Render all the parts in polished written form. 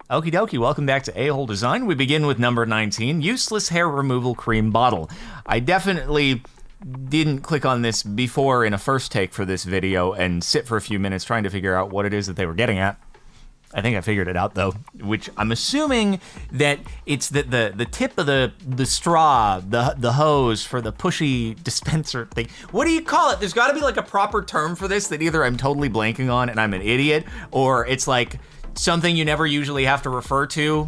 Okie dokie, welcome back to A-Hole Design. We begin with number 19, Useless Hair Removal Cream Bottle. I definitely didn't click on this before in a first take for this video and sit for a few minutes trying to figure out what it is that they were getting at. I think I figured it out though, which I'm assuming that it's that the tip of the straw, the hose for the pushy dispenser thing. What do you call it? There's gotta be like a proper term for this that either I'm totally blanking on and I'm an idiot, or it's like something you never usually have to refer to.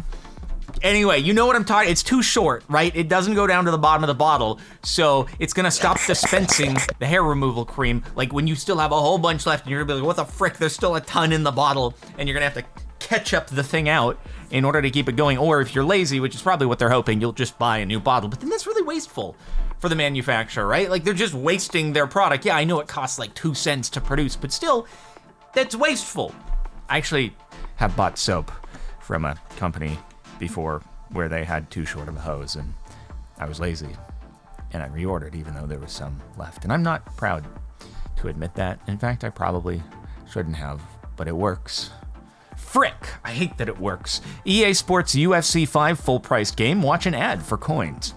Anyway, you know what I'm talking, it's too short, right? It doesn't go down to the bottom of the bottle, so it's gonna stop dispensing the hair removal cream, like when you still have a whole bunch left and you're gonna be like, what the frick, there's still a ton in the bottle, and you're gonna have to catch up the thing out in order to keep it going, or if you're lazy, which is probably what they're hoping, you'll just buy a new bottle, but then that's really wasteful for the manufacturer, right? Like they're just wasting their product. Yeah, I know it costs like 2 cents to produce, but still, that's wasteful. I actually have bought soap from a company before where they had too short of a hose and I was lazy and I reordered even though there was some left. And I'm not proud to admit that. In fact, I probably shouldn't have, but it works. Frick, I hate that it works. EA Sports UFC 5 full-priced game, watch an ad for coins.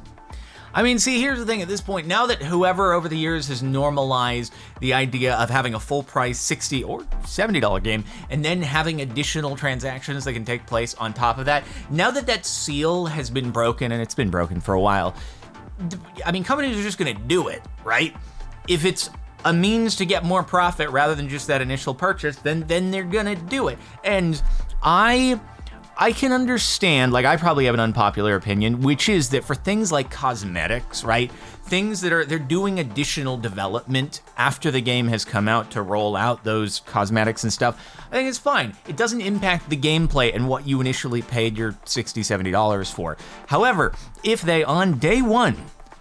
I mean, see, here's the thing at this point, now that whoever over the years has normalized the idea of having a full price $60 or $70 game and then having additional transactions that can take place on top of that, now that that seal has been broken, and it's been broken for a while, I mean, companies are just gonna do it, right? If it's a means to get more profit rather than just that initial purchase, then they're gonna do it. And I can understand, like I probably have an unpopular opinion, which is that for things like cosmetics, right? Things that they're doing additional development after the game has come out to roll out those cosmetics and stuff, I think it's fine. It doesn't impact the gameplay and what you initially paid your $60, $70 for. However, if they on day one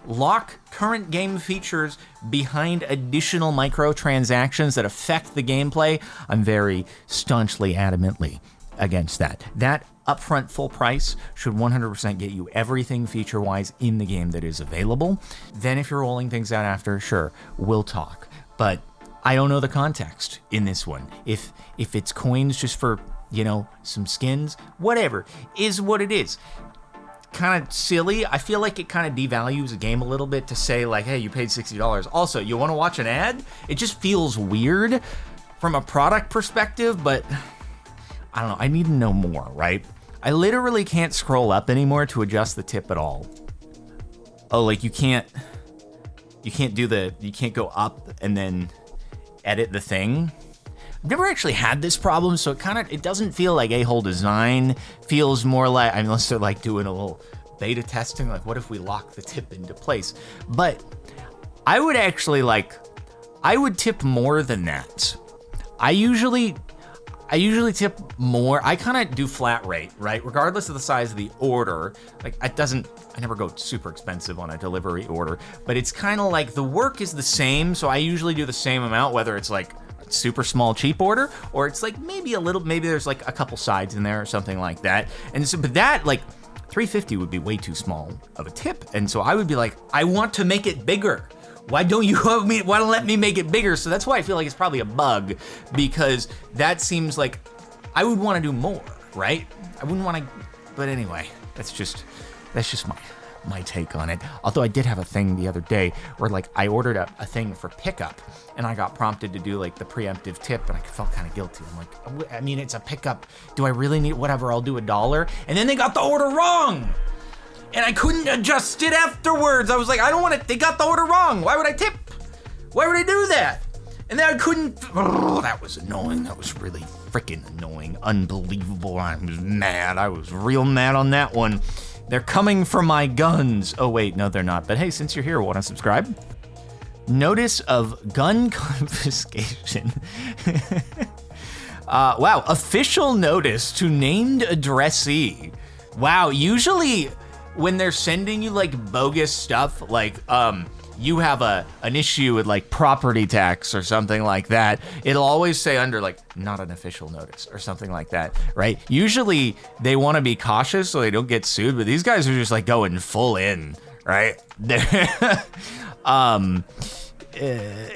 lock current game features behind additional microtransactions that affect the gameplay, I'm very staunchly, adamantly against that. That upfront full price should 100% get you everything feature-wise in the game that is available. Then if you're rolling things out after, sure, we'll talk. But I don't know the context in this one. If it's coins just for, you know, some skins, whatever, is what it is. Kind of silly. I feel like it kind of devalues a game a little bit to say like, hey, you paid $60. Also, you want to watch an ad? It just feels weird from a product perspective, but I don't know, I need to know more, right? I literally can't scroll up anymore to adjust the tip at all. Oh, like you can't go up and then edit the thing. I've never actually had this problem, so it doesn't feel like A-Hole Design. Feels more like, unless they're like doing a little beta testing, like what if we lock the tip into place? But I would tip more than that. I usually tip more. I kind of do flat rate, right? Regardless of the size of the order. Like I never go super expensive on a delivery order, but it's kind of like the work is the same. So I usually do the same amount, whether it's like a super small cheap order or it's like maybe there's like a couple sides in there or something like that. And so, but that like $3.50 would be way too small of a tip. And so I would be like, I want to make it bigger. Why don't let me make it bigger? So that's why I feel like it's probably a bug, because that seems like I would want to do more, right? I wouldn't want to, but anyway, that's just my take on it. Although I did have a thing the other day where like I ordered a thing for pickup and I got prompted to do like the preemptive tip and I felt kind of guilty. I'm like, I mean, it's a pickup. Do I really need, whatever, I'll do $1. And then they got the order wrong. And I couldn't adjust it afterwards. I was like, I don't want to, they got the order wrong. Why would I tip? Why would I do that? And then I couldn't, that was annoying. That was really freaking annoying. Unbelievable. I was mad. I was real mad on that one. They're coming for my guns. Oh wait, no they're not. But hey, since you're here, want to subscribe? Notice of gun confiscation. Wow, official notice to named addressee. Wow, usually when they're sending you like bogus stuff, like you have an issue with like property tax or something like that, it'll always say under like not an official notice or something like that, right? Usually they want to be cautious so they don't get sued, but these guys are just like going full in, right?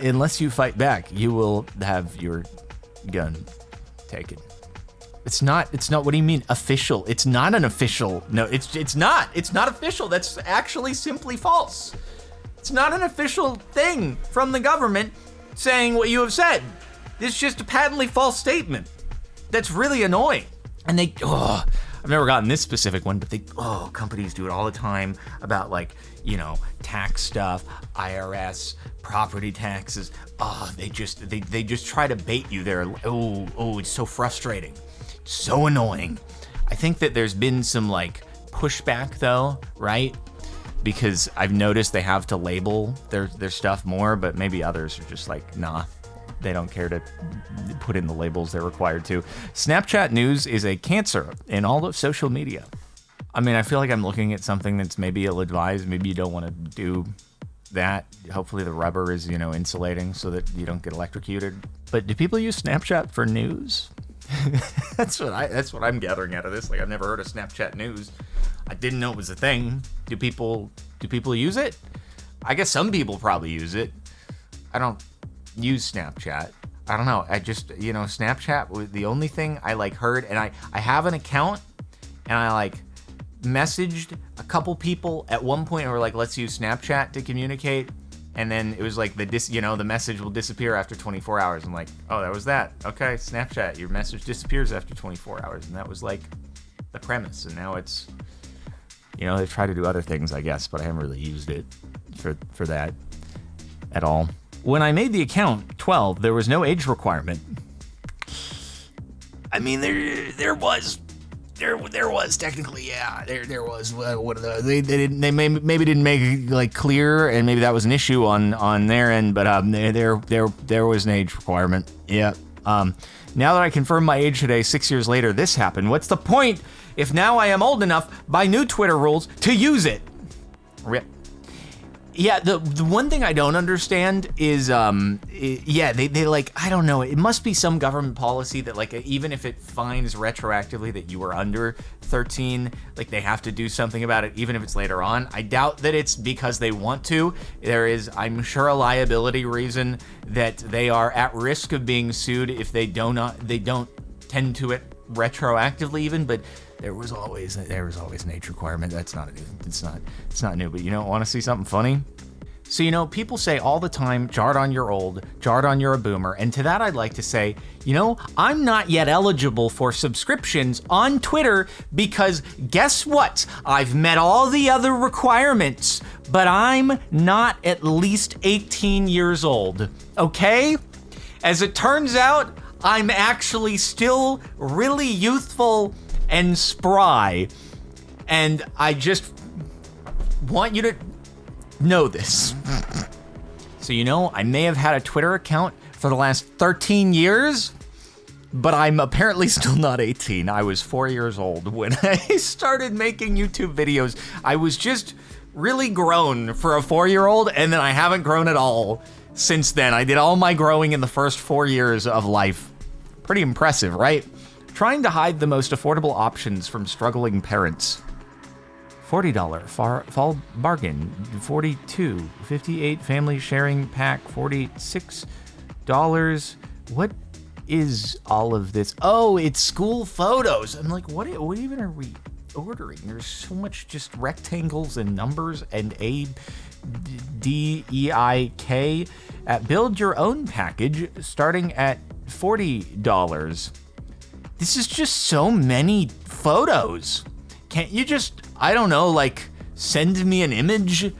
Unless you fight back, you will have your gun taken. It's not, what do you mean, official? It's not an official, no, it's not official. That's actually simply false. It's not an official thing from the government saying what you have said. It's just a patently false statement. That's really annoying. And I've never gotten this specific one, but companies do it all the time about like, tax stuff, IRS, property taxes. They just try to bait you there. It's so frustrating. So annoying. I think that there's been some like pushback though, right? Because I've noticed they have to label their stuff more, but maybe others are just like, nah, they don't care to put in the labels they're required to. Snapchat news is a cancer in all of social media. I mean, I feel like I'm looking at something that's maybe ill-advised. Maybe you don't want to do that. Hopefully the rubber is, insulating so that you don't get electrocuted. But do people use Snapchat for news? That's what I'm gathering out of this. Like, I've never heard of Snapchat news. I didn't know it was a thing. Do people use it? I guess some people probably use it. I don't use Snapchat. I don't know. I just, Snapchat was the only thing I like heard, and I have an account, and I like messaged a couple people at one point who were like, let's use Snapchat to communicate. And then it was like the message will disappear after 24 hours. I'm like, oh, that was that. Okay, Snapchat, your message disappears after 24 hours. And that was like the premise. And now it's, they've tried to do other things, I guess, but I haven't really used it for that at all. When I made the account 12, there was no age requirement. I mean, there was technically, yeah. There was one of the they maybe didn't make it like clear, and maybe that was an issue on their end. But there was an age requirement. Yeah. Now that I confirmed my age today, 6 years later, this happened. What's the point if now I am old enough by new Twitter rules to use it? Rip. Yeah, the one thing I don't understand is, they like, I don't know, it must be some government policy that like, even if it finds retroactively that you were under 13, like they have to do something about it, even if it's later on. I doubt that it's because they want to. There is, I'm sure, a liability reason that they are at risk of being sued if they don't tend to it retroactively even, but there was always an age requirement. That's not new. It's not new. But want to see something funny? So people say all the time, Jardon, you're old. Jardon, you're a boomer. And to that, I'd like to say, I'm not yet eligible for subscriptions on Twitter because guess what? I've met all the other requirements, but I'm not at least 18 years old. Okay? As it turns out, I'm actually still really youthful and spry, and I just want you to know this. So I may have had a Twitter account for the last 13 years, but I'm apparently still not 18. I was 4 years old when I started making YouTube videos. I was just really grown for a 4-year-old, and then I haven't grown at all since then. I did all my growing in the first 4 years of life. Pretty impressive, right? Trying to hide the most affordable options from struggling parents. $40 fall bargain, $42, $58 family sharing pack, $46. What is all of this? Oh, it's school photos. I'm like, what even are we ordering? There's so much just rectangles and numbers and A, D, E, I, K. Build your own package starting at $40. This is just so many photos. Can't you just, I don't know, like send me an image,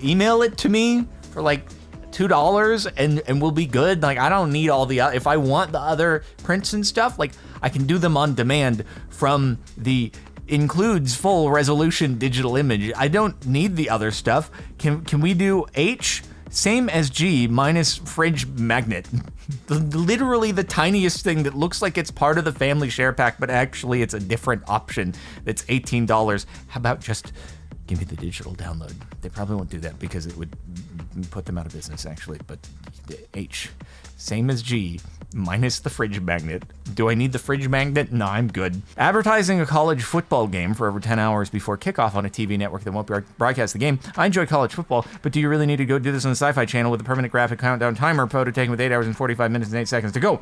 email it to me for like $2 and we'll be good? Like, I don't need all the, if I want the other prints and stuff, like I can do them on demand from the includes full resolution digital image. I don't need the other stuff. Can we do H? Same as G minus fridge magnet. Literally the tiniest thing that looks like it's part of the family share pack, but actually it's a different option that's $18. How about just give me the digital download? They probably won't do that because it would put them out of business actually, but H. Same as G, minus the fridge magnet. Do I need the fridge magnet? No, I'm good. Advertising a college football game for over 10 hours before kickoff on a TV network that won't broadcast the game. I enjoy college football, but do you really need to go do this on the Sci-Fi Channel with a permanent graphic countdown timer photo taken with 8 hours and 45 minutes and 8 seconds to go?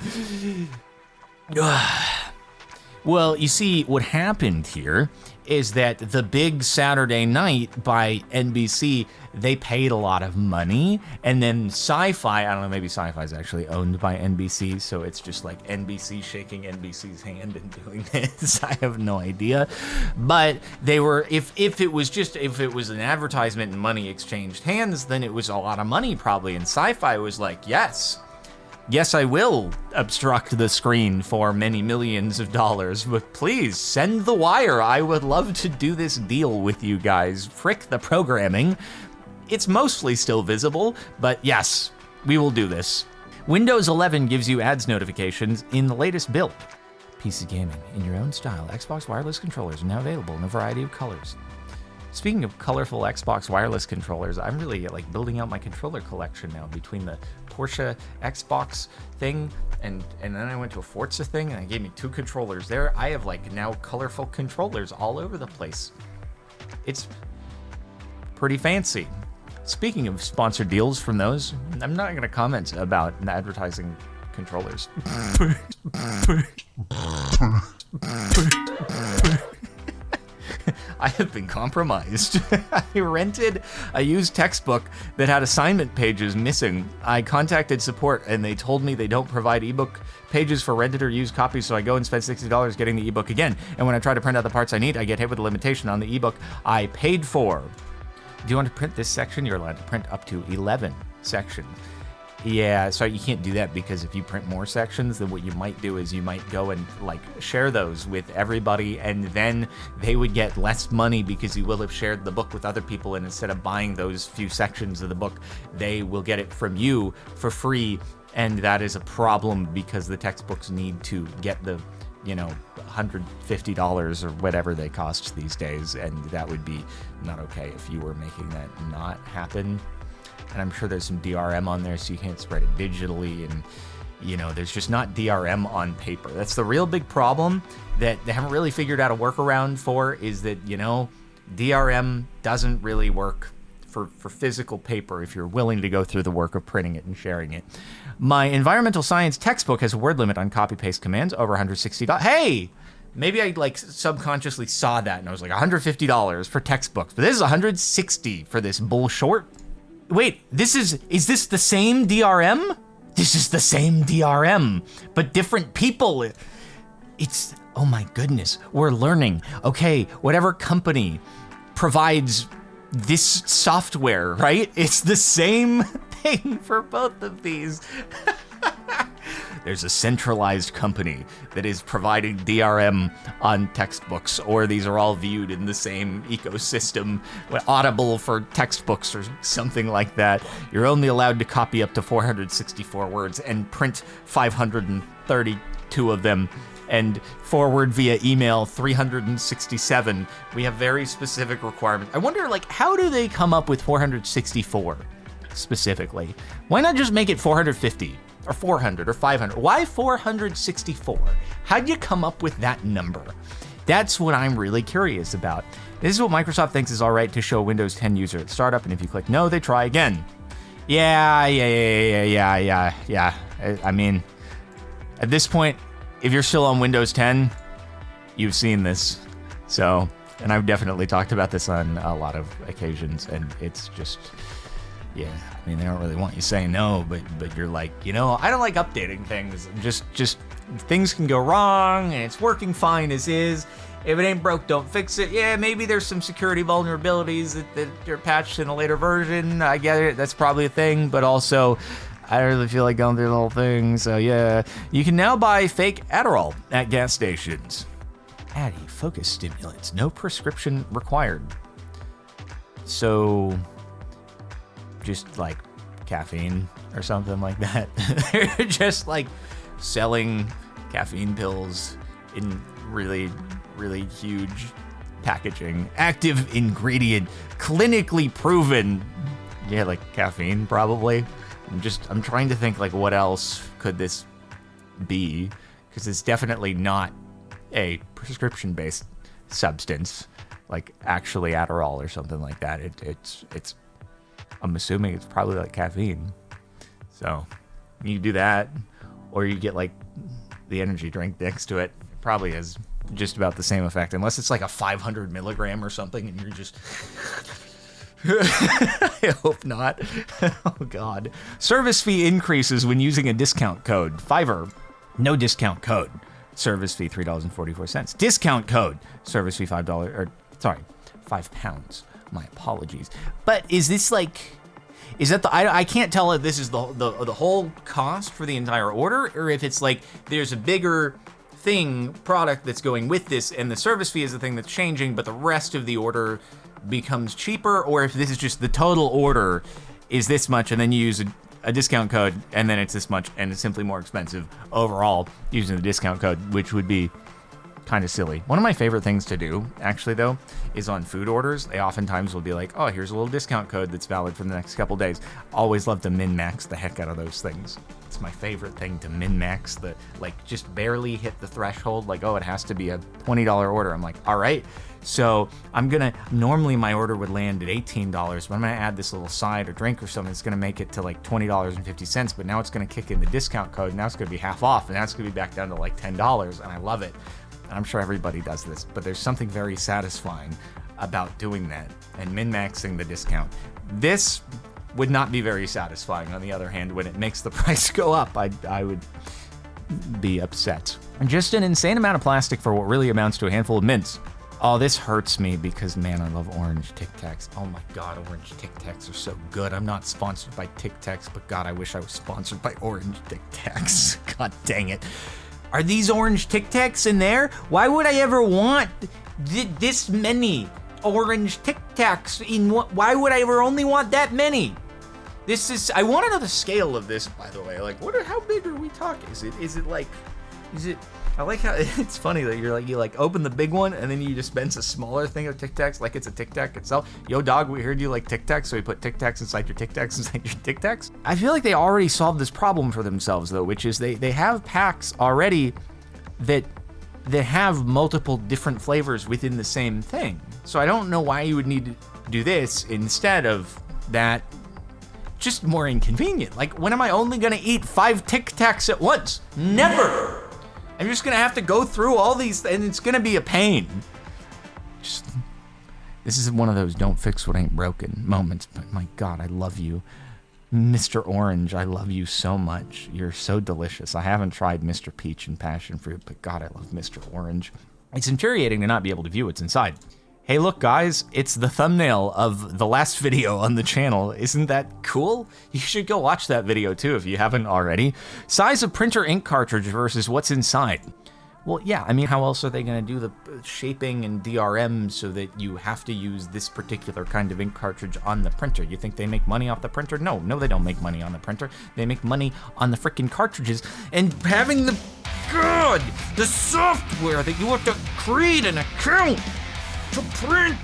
Well, you see, what happened here is that the big Saturday night by NBC, they paid a lot of money, and then Sci-Fi, I don't know, maybe Sci-Fi is actually owned by NBC, so it's just like NBC shaking NBC's hand and doing this. I have no idea. But they were, if it was an advertisement and money exchanged hands, then it was a lot of money probably, and Sci-Fi was like, yes, I will obstruct the screen for many millions of dollars, but please send the wire. I would love to do this deal with you guys. Frick the programming. It's mostly still visible, but yes, we will do this. Windows 11 gives you ads notifications in the latest build. PC gaming in your own style. Xbox wireless controllers are now available in a variety of colors. Speaking of colorful Xbox wireless controllers, I'm really like building out my controller collection now between the Porsche Xbox thing and then I went to a Forza thing and it gave me 2 controllers there. I have like now colorful controllers all over the place. It's pretty fancy. Speaking of sponsored deals from those, I'm not going to comment about advertising controllers. I have been compromised. I rented a used textbook that had assignment pages missing. I contacted support and they told me they don't provide ebook pages for rented or used copies, so I go and spend $60 getting the ebook again. And when I try to print out the parts I need, I get hit with a limitation on the ebook I paid for. Do you want to print this section? You're allowed to print up to 11 sections. Yeah, so you can't do that because if you print more sections, then what you might do is you might go and like share those with everybody, and then they would get less money because you will have shared the book with other people, and instead of buying those few sections of the book, they will get it from you for free, and that is a problem because the textbooks need to get the, $150 or whatever they cost these days, and that would be not okay if you were making that not happen. And I'm sure there's some DRM on there so you can't spread it digitally, and there's just not DRM on paper. That's the real big problem that they haven't really figured out a workaround for, is that DRM doesn't really work for physical paper if you're willing to go through the work of printing it and sharing it. My environmental science textbook has a word limit on copy paste commands over $160. Hey, maybe I like subconsciously saw that and I was like $150 for textbooks, but this is $160 for this bullshort. Wait, is this the same DRM? This is the same DRM, but different people. Oh my goodness, we're learning. Okay, whatever company provides this software, right? It's the same thing for both of these. There's a centralized company that is providing DRM on textbooks, or these are all viewed in the same ecosystem. Audible for textbooks or something like that. You're only allowed to copy up to 464 words and print 532 of them and forward via email 367. We have very specific requirements. I wonder, how do they come up with 464 specifically? Why not just make it 450? Or 400 or 500. Why 464? How'd you come up with that number? That's what I'm really curious about. This is what Microsoft thinks is all right to show a Windows 10 user at startup, and if you click no, they try again. Yeah. I mean, at this point, if you're still on Windows 10, you've seen this. So, and I've definitely talked about this on a lot of occasions, and it's just, yeah, I mean, they don't really want you saying no, but you're like, I don't like updating things. Just things can go wrong, and it's working fine as is. If it ain't broke, don't fix it. Yeah, maybe there's some security vulnerabilities that are patched in a later version. I get it. That's probably a thing, but also, I don't really feel like going through the whole thing. So yeah, you can now buy fake Adderall at gas stations. Addy, focus stimulants, no prescription required. So, just like caffeine or something like that. They're just like selling caffeine pills in really, really huge packaging. Active ingredient, clinically proven. Yeah, like caffeine probably. I'm trying to think what else could this be, because it's definitely not a prescription-based substance, like actually Adderall or something like that. It's I'm assuming it's probably like caffeine. So you do that, or you get the energy drink next to it. It probably has just about the same effect, unless it's like a 500 milligram or something, and you're just... I hope not. Oh, God. Service fee increases when using a discount code. Fiverr, no discount code. Service fee $3.44. Discount code. Service fee $5, or sorry, £5. My apologies. But is this like... Is that the... I can't tell if this is the whole cost for the entire order, or if it's like there's a bigger product that's going with this, and the service fee is the thing that's changing, but the rest of the order becomes cheaper, or if this is just the total order is this much, and then you use a discount code, and then it's this much, and it's simply more expensive overall using the discount code, which would be kind of silly. One of my favorite things to do, actually, though, is on food orders. They oftentimes will be like, oh, here's a little discount code that's valid for the next couple days. Always love to min-max the heck out of those things. It's my favorite thing to min-max the, like, just barely hit the threshold, like, oh, it has to be a $20 order. I'm like, all right. So I'm gonna, normally my order would land at $18, but I'm gonna add this little side or drink or something that's gonna make it to like $20.50, but now it's gonna kick in the discount code, and now it's gonna be half off, and now it's gonna be back down to like $10, and I love it. And I'm sure everybody does this, but there's something very satisfying about doing that and min-maxing the discount. This would not be very satisfying, on the other hand, when it makes the price go up. I would be upset. And just an insane amount of plastic for what really amounts to a handful of mints. Oh, this hurts me because, man, I love orange Tic Tacs. Oh my God, orange Tic Tacs are so good. I'm not sponsored by Tic Tacs, but God, I wish I was sponsored by orange Tic Tacs. God dang it. Are these orange Tic Tacs in there? Why would I ever want this many orange Tic Tacs in what? Why would I ever only want that many? This is, I want to know the scale of this, by the way. Like, how big are we talking? Is it, I like how it's funny that you open the big one and then you dispense a smaller thing of Tic Tacs like it's a Tic Tac itself. Yo, dog, we heard you like Tic Tacs, so we put Tic Tacs inside your Tic Tacs inside your Tic Tacs. I feel like they already solved this problem for themselves, though, which is they have packs already that have multiple different flavors within the same thing. So I don't know why you would need to do this instead of that. Just more inconvenient. Like, when am I only gonna eat 5 Tic Tacs at once? Never! I'm just gonna have to go through all these, and it's gonna be a pain. This is one of those don't fix what ain't broken moments, but my God, I love you. Mr. Orange, I love you so much. You're so delicious. I haven't tried Mr. Peach and Passion Fruit, but God, I love Mr. Orange. It's infuriating to not be able to view what's inside. Hey, look, guys, it's the thumbnail of the last video on the channel. Isn't that cool? You should go watch that video, too, if you haven't already. Size of printer ink cartridge versus what's inside. Well, yeah, I mean, how else are they going to do the shaping and DRM so that you have to use this particular kind of ink cartridge on the printer? You think they make money off the printer? No, they don't make money on the printer. They make money on the frickin' cartridges. And having the software that you have to create an account to print,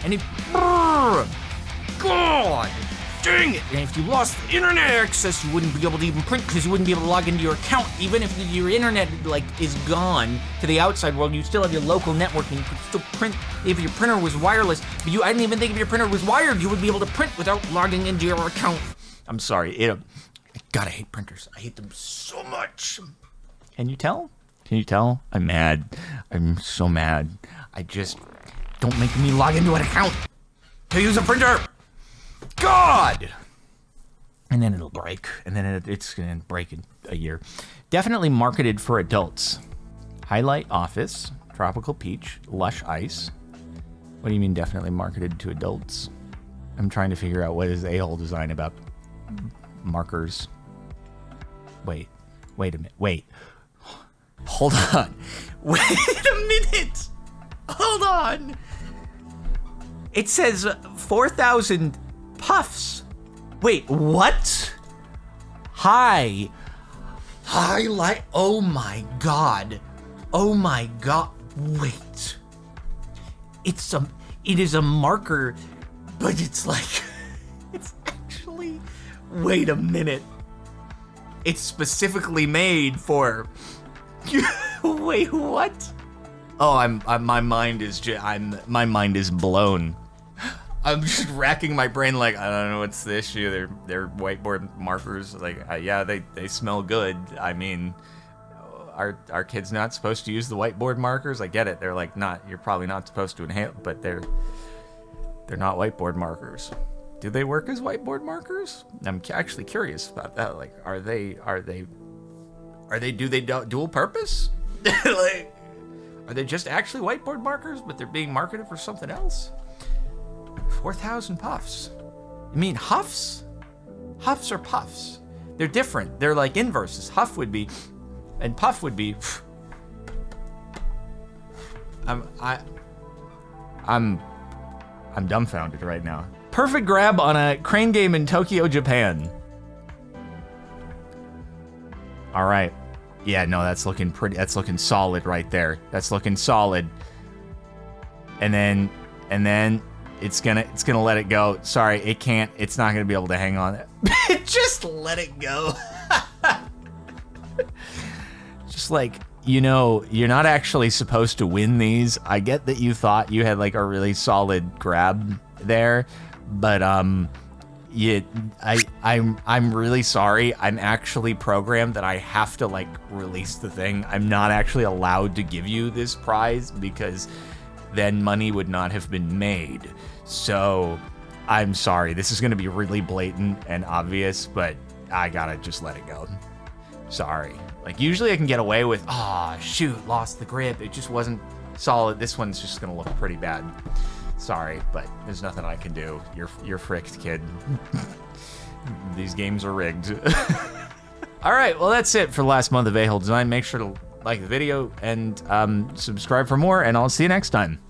and God dang it! And if you lost internet access, you wouldn't be able to even print because you wouldn't be able to log into your account. Even if your internet is gone to the outside world, you still have your local network and you could still print if your printer was wireless. But I didn't even think if your printer was wired, you would be able to print without logging into your account. I'm sorry, God, I hate printers. I hate them so much. Can you tell? Can you tell? I'm mad. I'm so mad. Don't make me log into an account to use a printer. God! And then it'll break, and then it's gonna break in a year. Definitely marketed for adults. Highlight Office, Tropical Peach, Lush Ice. What do you mean definitely marketed to adults? I'm trying to figure out what is ahole design about markers. Wait a minute, wait. Hold on. Wait a minute. Hold on. It says 4,000 puffs. Wait, what? Highlight. Oh my God. Oh my God. Wait. It is a marker, but it's like, it's actually, wait a minute. It's specifically made for, wait, what? Oh, my mind is blown. I'm just racking my brain like, I don't know what's the issue. They're whiteboard markers. Like, yeah, they smell good. I mean, are kids not supposed to use the whiteboard markers? I get it. They're like not. You're probably not supposed to inhale, but they're not whiteboard markers. Do they work as whiteboard markers? I'm actually curious about that. Like, are they dual purpose? Like, are they just actually whiteboard markers, but they're being marketed for something else? 4,000 puffs. You mean huffs? Huffs or puffs? They're different. They're like inverses. Huff would be, and puff would be. I'm dumbfounded right now. Perfect grab on a crane game in Tokyo, Japan. All right. Yeah, no, that's looking pretty. That's looking solid right there. That's looking solid. And then it's gonna let it go. Sorry, it can't. It's not gonna be able to hang on it. Just let it go. Just like, you know, you're not actually supposed to win these. I get that you thought you had like a really solid grab there, but I'm really sorry. I'm actually programmed that I have to like release the thing. I'm not actually allowed to give you this prize because then money would not have been made. So I'm sorry. This is going to be really blatant and obvious, but I gotta just let it go. Sorry. Like, usually I can get away with, shoot, lost the grip. It just wasn't solid. This one's just going to look pretty bad. Sorry, but there's nothing I can do. You're fricked, kid. These games are rigged. All right, well, that's it for the last month of A-Hole Design. Make sure to like the video and subscribe for more, and I'll see you next time.